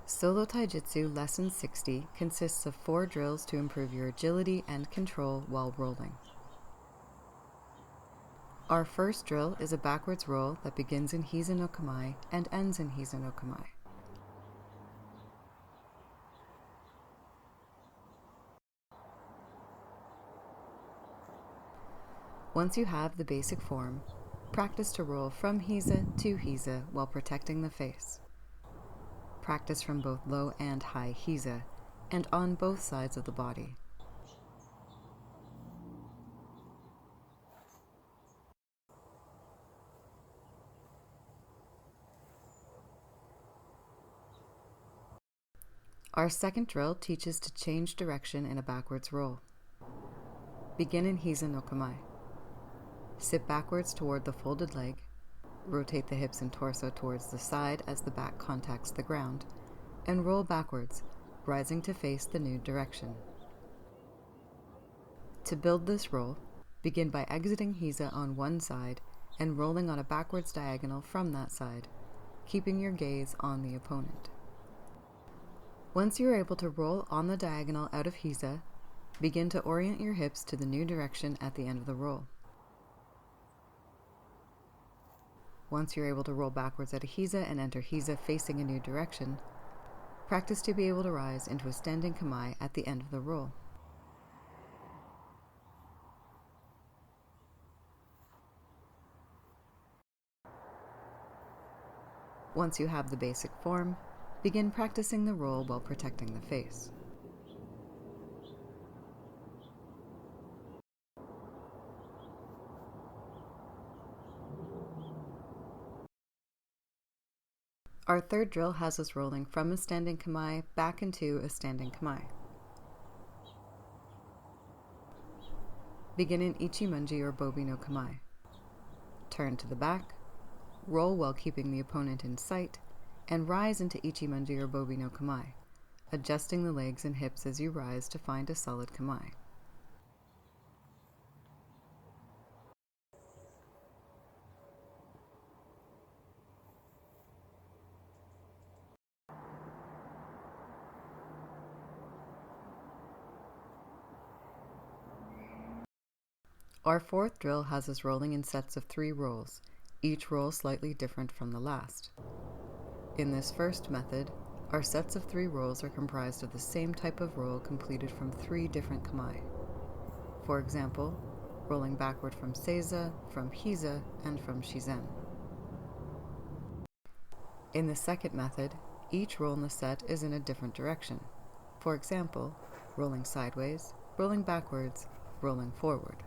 Solo Taijutsu Lesson 60 consists of 4 drills to improve your agility and control while rolling. Our first drill is a backwards roll that begins in hisa no kamae and ends in hisa no kamae. Once you have the basic form, practice to roll from hisa to hisa while protecting the face. Practice from both low and high hisa, and on both sides of the body. Our second drill teaches to change direction in a backwards roll. Begin in hisa no kamae. Sit backwards toward the folded leg. Rotate the hips and torso towards the side as the back contacts the ground, and roll backwards, rising to face the new direction. To build this roll, begin by exiting hisa on one side and rolling on a backwards diagonal from that side, keeping your gaze on the opponent. Once you are able to roll on the diagonal out of hisa, begin to orient your hips to the new direction at the end of the roll. Once you're able to roll backwards out of hisa and enter hisa facing a new direction, practice to be able to rise into a standing kamae at the end of the roll. Once you have the basic form, begin practicing the roll while protecting the face. Our third drill has us rolling from a standing kamae back into a standing kamae. Begin in ichimunji or bobi no kamae. Turn to the back, roll while keeping the opponent in sight, and rise into ichimunji or bobi no kamae, adjusting the legs and hips as you rise to find a solid kamae. Our fourth drill has us rolling in sets of 3 rolls, each roll slightly different from the last. In this first method, our sets of 3 rolls are comprised of the same type of roll completed from 3 different kamae. For example, rolling backward from seiza, from hisa, and from shizen. In the second method, each roll in the set is in a different direction. For example, rolling sideways, rolling backwards, rolling forward.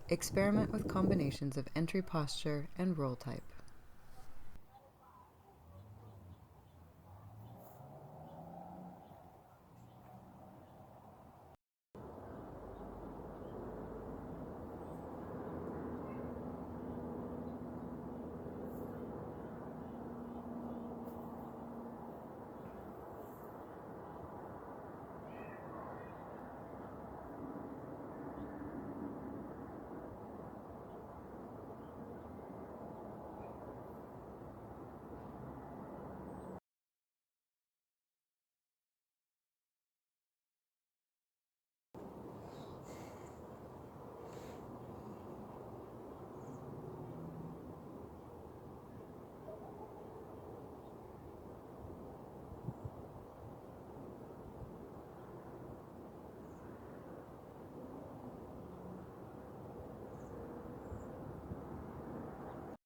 Experiment with combinations of entry posture and roll type.